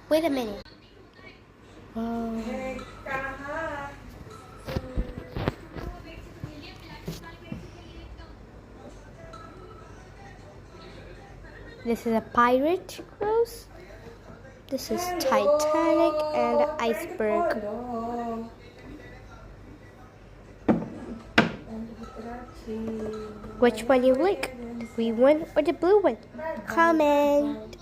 Wait a minute. Wow. This is a pirate cruise. This is Titanic and iceberg. Which one you like? The green one or the blue one? Comment.